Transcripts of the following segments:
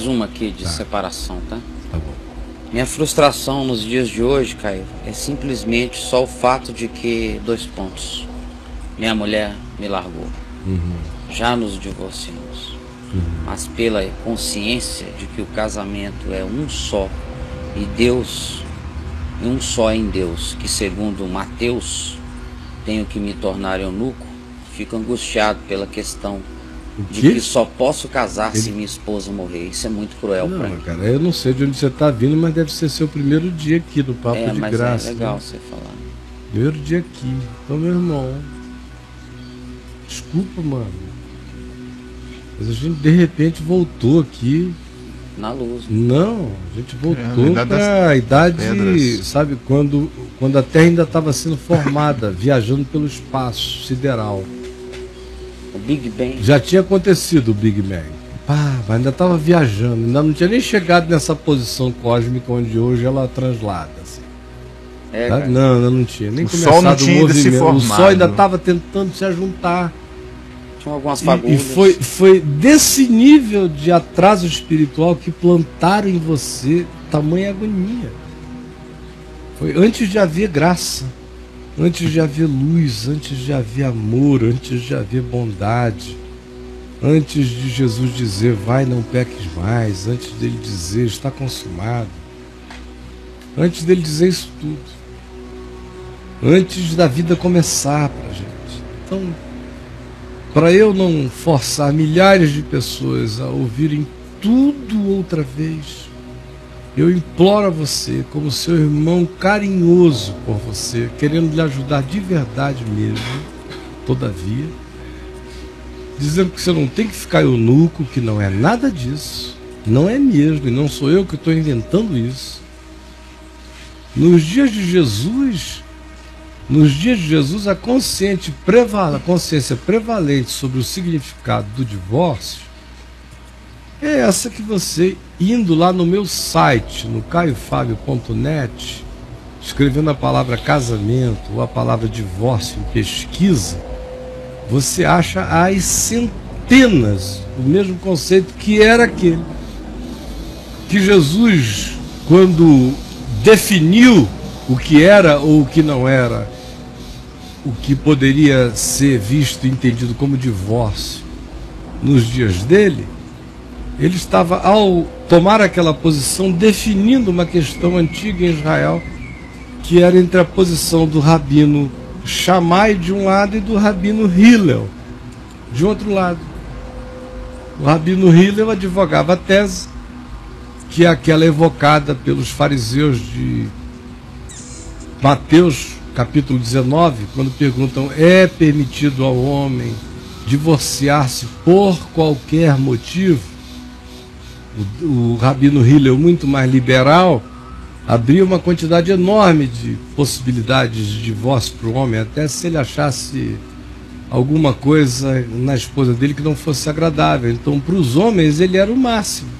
mais uma aqui de separação, tá? Tá bom. Minha frustração nos dias de hoje, Caio, é simplesmente só o fato de que, 2 pontos, minha mulher me largou. Já nos divorciamos. Mas pela consciência de que o casamento é um só, e Deus, um só em Deus, que segundo Mateus, tenho que me tornar eunuco, fico angustiado pela questão de que só posso casar se minha esposa morrer. Isso é muito cruel pra mim. Cara, eu não sei de onde você está vindo, mas deve ser seu primeiro dia aqui no Papo de Graça. É legal você falar. Primeiro dia aqui. Então, meu irmão, desculpa, mano, mas a gente de repente voltou aqui na luz. Não, a gente voltou para a idade, sabe, quando a Terra ainda estava sendo formada, viajando pelo espaço sideral. O Big Bang. Já tinha acontecido o Big Bang. Mas ainda estava viajando, ainda não tinha nem chegado nessa posição cósmica onde hoje ela translada. Assim. Não tinha nem começado Sol não tinha ainda se formado. O Sol ainda estava tentando se ajuntar. Tinha algumas fagulhas. E foi desse nível de atraso espiritual que plantaram em você tamanha agonia. Foi antes de haver graça, antes de haver luz, antes de haver amor, antes de haver bondade, antes de Jesus dizer, vai, não peques mais, antes dele dizer, está consumado, antes dele dizer isso tudo, antes da vida começar para a gente. Então, para eu não forçar milhares de pessoas a ouvirem tudo outra vez, eu imploro a você, como seu irmão carinhoso por você, querendo lhe ajudar de verdade mesmo, todavia, dizendo que você não tem que ficar eunuco, que não é nada disso, não é mesmo, e não sou eu que estou inventando isso. Nos dias de Jesus, a consciência prevalente sobre o significado do divórcio é essa que você, indo lá no meu site, no caiofabio.net, escrevendo a palavra casamento ou a palavra divórcio em pesquisa, você acha as centenas do mesmo conceito que era aquele que Jesus, quando definiu o que era ou o que não era, o que poderia ser visto e entendido como divórcio nos dias dele, ele estava, ao tomar aquela posição, definindo uma questão antiga em Israel, que era entre a posição do rabino Shammai de um lado e do rabino Hillel de outro lado. O rabino Hillel advogava a tese, que é aquela evocada pelos fariseus de Mateus capítulo 19, quando perguntam, é permitido ao homem divorciar-se por qualquer motivo? O rabino Hillel, muito mais liberal, abriu uma quantidade enorme de possibilidades de divórcio para o homem, até se ele achasse alguma coisa na esposa dele que não fosse agradável. Então, para os homens, ele era o máximo.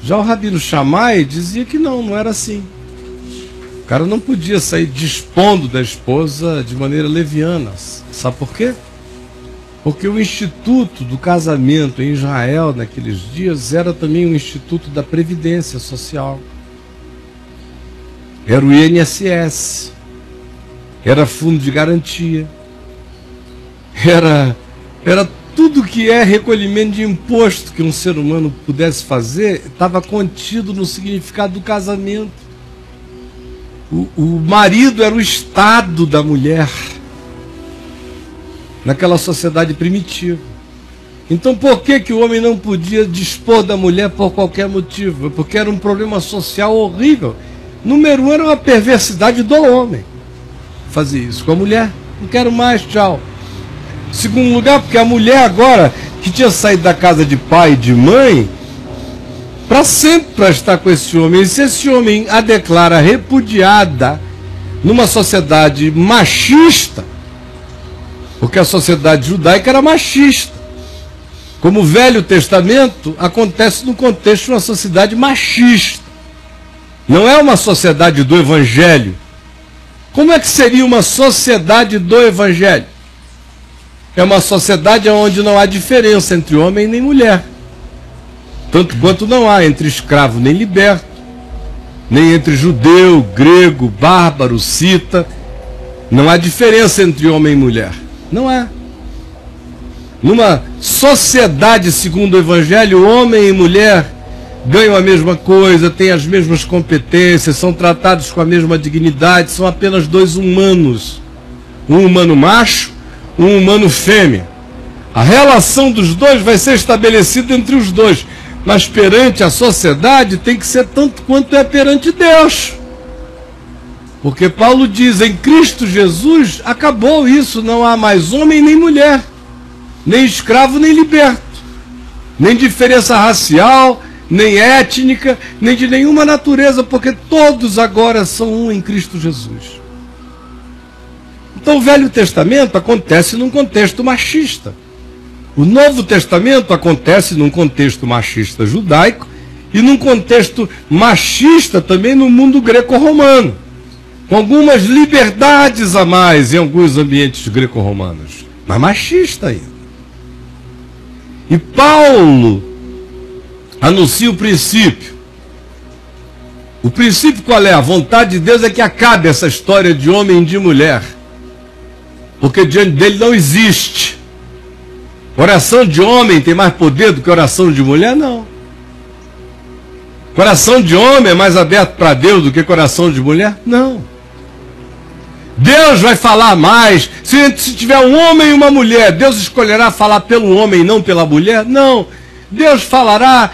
Já o rabino Shammai dizia que não era assim. O cara não podia sair dispondo da esposa de maneira leviana. Sabe por quê? Porque o instituto do casamento em Israel naqueles dias era também um instituto da previdência social. Era o INSS, era fundo de garantia, era tudo que é recolhimento de imposto que um ser humano pudesse fazer, estava contido no significado do casamento. O marido era o estado da mulher naquela sociedade primitiva. Então por que o homem não podia dispor da mulher por qualquer motivo? Porque era um problema social horrível. Número 1, era uma perversidade do homem fazer isso com a mulher. Não quero mais, tchau. Segundo lugar, porque a mulher agora, que tinha saído da casa de pai e de mãe, para sempre para estar com esse homem, e se esse homem a declara repudiada numa sociedade machista, porque a sociedade judaica era machista, como o Velho Testamento acontece no contexto de uma sociedade machista, não é uma sociedade do Evangelho. Como é que seria uma sociedade do Evangelho? É uma sociedade onde não há diferença entre homem nem mulher. Tanto quanto não há entre escravo nem liberto, nem entre judeu, grego, bárbaro, cita. Não há diferença entre homem e mulher. Não há. Numa sociedade segundo o Evangelho, homem e mulher ganham a mesma coisa, têm as mesmas competências, são tratados com a mesma dignidade, são apenas dois humanos. Um humano macho, um humano fêmea. A relação dos dois vai ser estabelecida entre os dois, mas perante a sociedade tem que ser tanto quanto é perante Deus. Porque Paulo diz, em Cristo Jesus acabou isso, não há mais homem nem mulher, nem escravo nem liberto, nem diferença racial, nem étnica, nem de nenhuma natureza, porque todos agora são um em Cristo Jesus. Então o Velho Testamento acontece num contexto machista. O Novo Testamento acontece num contexto machista judaico e num contexto machista também no mundo greco-romano, com algumas liberdades a mais em alguns ambientes greco-romanos, mas machista ainda. E Paulo anuncia o princípio. O princípio qual é? A vontade de Deus é que acabe essa história de homem e de mulher, porque diante dele não existe. Oração de homem tem mais poder do que oração de mulher? Não. Coração de homem é mais aberto para Deus do que coração de mulher? Não. Deus vai falar mais. Se tiver um homem e uma mulher, Deus escolherá falar pelo homem e não pela mulher? Não. Deus falará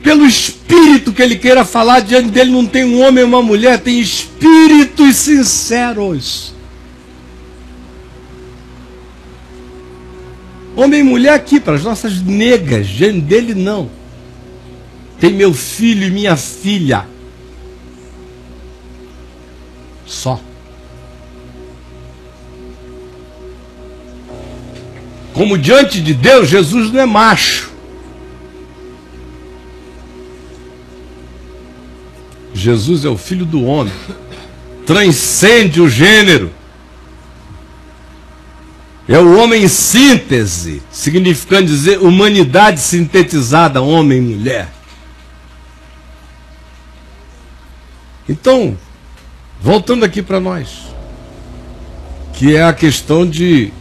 pelo espírito que ele queira falar. Diante dele não tem um homem e uma mulher, tem espíritos sinceros. Homem e mulher aqui, para as nossas negas, diante dele não. Tem meu filho e minha filha. Só. Como diante de Deus, Jesus não é macho. Jesus é o Filho do homem. Transcende o gênero. É o homem em síntese, significando dizer humanidade sintetizada, homem e mulher. Então, voltando aqui para nós, que é a questão de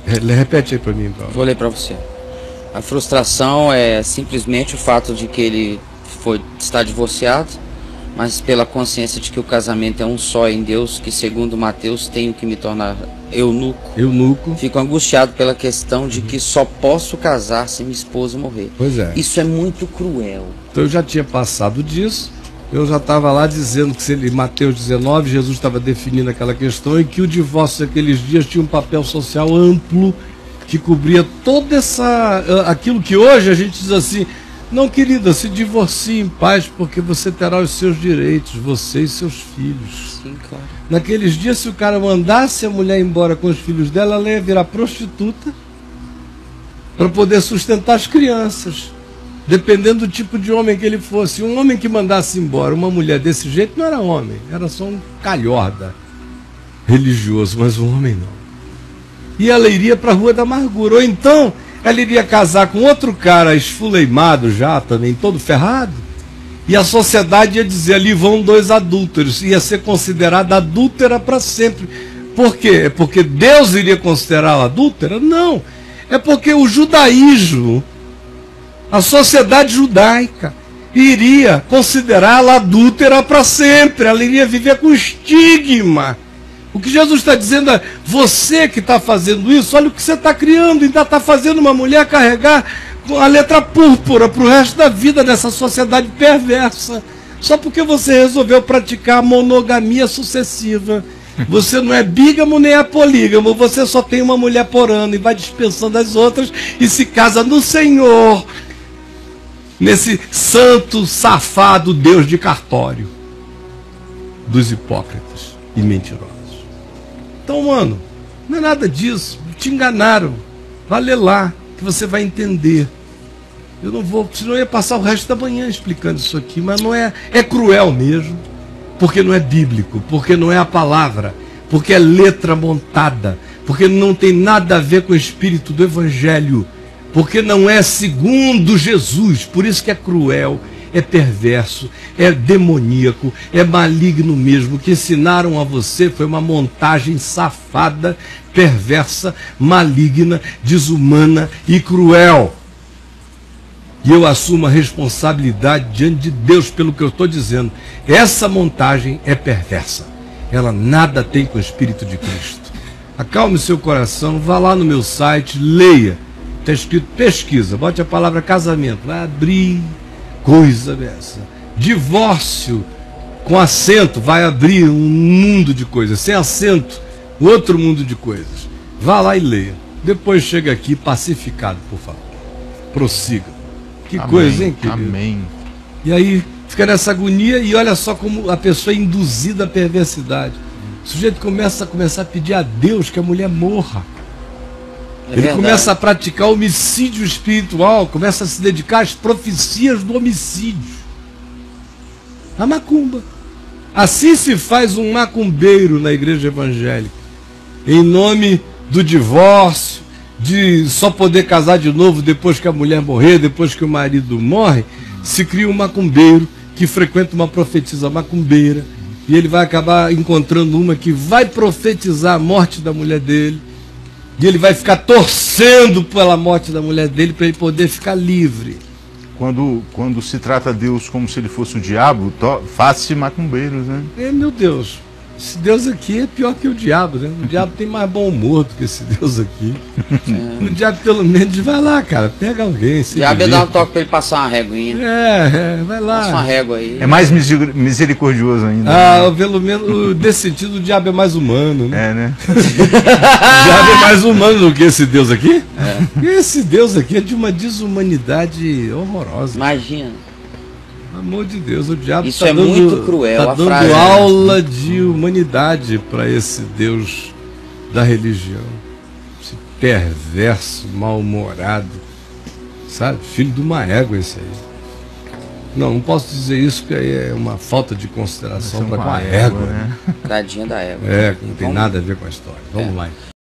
repete aí para mim. Vou ler para você. A frustração é simplesmente o fato de que ele está divorciado, mas pela consciência de que o casamento é um só em Deus, que segundo Mateus tenho que me tornar eunuco. Fico angustiado pela questão de que só posso casar se minha esposa morrer. Pois é. Isso é muito cruel. Então eu já tinha passado disso. Eu já estava lá dizendo que em Mateus 19, Jesus estava definindo aquela questão e que o divórcio daqueles dias tinha um papel social amplo que cobria toda aquilo que hoje a gente diz assim, não, querida, se divorcie em paz porque você terá os seus direitos, você e seus filhos. Sim, claro. Naqueles dias, se o cara mandasse a mulher embora com os filhos dela, ela ia virar prostituta para poder sustentar as crianças. Dependendo do tipo de homem que ele fosse. Um homem que mandasse embora uma mulher desse jeito não era homem, era só um calhorda religioso, mas um homem não. E ela iria para a Rua da Amargura. Ou então ela iria casar com outro cara esfuleimado já, também todo ferrado, e a sociedade ia dizer, ali vão dois adúlteros, ia ser considerada adúltera para sempre. Por quê? É porque Deus iria considerá-la adúltera? Não. É porque o judaísmo, a sociedade judaica, iria considerá-la adúltera para sempre. Ela iria viver com estigma. O que Jesus está dizendo é, você que está fazendo isso, olha o que você está criando, ainda está fazendo uma mulher carregar a letra púrpura para o resto da vida nessa sociedade perversa, só porque você resolveu praticar a monogamia sucessiva. Você não é bígamo nem é polígamo, você só tem uma mulher por ano e vai dispensando as outras e se casa no Senhor, nesse santo, safado Deus de cartório dos hipócritas e mentirosos. Então, mano, não é nada disso. Te enganaram. Vai ler lá, que você vai entender. Eu não vou, senão eu ia passar o resto da manhã explicando isso aqui, mas não é, é cruel mesmo, porque não é bíblico, porque não é a palavra, porque é letra montada, porque não tem nada a ver com o espírito do Evangelho. porque não é segundo Jesus, por isso que é cruel, é perverso, é demoníaco, é maligno mesmo. O que ensinaram a você foi uma montagem safada, perversa, maligna, desumana e cruel. E eu assumo a responsabilidade diante de Deus pelo que eu estou dizendo. Essa montagem é perversa. Ela nada tem com o Espírito de Cristo. Acalme seu coração, vá lá no meu site, leia. Está escrito pesquisa, bote a palavra casamento, vai abrir coisa dessa. Divórcio com acento, vai abrir um mundo de coisas. Sem acento, outro mundo de coisas. Vá lá e leia. Depois chega aqui pacificado, por favor. Prossiga. Que amém, coisa, hein, querido? Amém. E aí fica nessa agonia e olha só como a pessoa é induzida à perversidade. O sujeito começa a pedir a Deus que a mulher morra. Ele começa a praticar homicídio espiritual, começa a se dedicar às profecias do homicídio. A macumba. Assim se faz um macumbeiro na igreja evangélica. Em nome do divórcio, de só poder casar de novo depois que a mulher morrer, depois que o marido morre, se cria um macumbeiro que frequenta uma profetisa macumbeira, e ele vai acabar encontrando uma que vai profetizar a morte da mulher dele, e ele vai ficar torcendo pela morte da mulher dele para ele poder ficar livre. Quando se trata Deus como se ele fosse o diabo, faz-se macumbeiros, né? Meu Deus, esse Deus aqui é pior que o diabo, né? O diabo tem mais bom humor do que esse Deus aqui. O diabo pelo menos vai lá, cara, pega alguém. O diabo ia dar um toque para ele passar uma réguinha. Vai lá. Passa uma régua aí. É mais misericordioso ainda. Né? Pelo menos, desse sentido, o diabo é mais humano, né? É, né? O diabo é mais humano do que esse Deus aqui? É. Esse Deus aqui é de uma desumanidade horrorosa. Imagina. Pelo amor de Deus, o diabo isso muito cruel. Está dando aula de humanidade para esse Deus da religião. Esse perverso, mal-humorado, sabe? Filho de uma égua esse aí. Não posso dizer isso porque aí é uma falta de consideração para com a égua. Né? Tadinha da égua. Não tem nada a ver com a história. Vamos lá.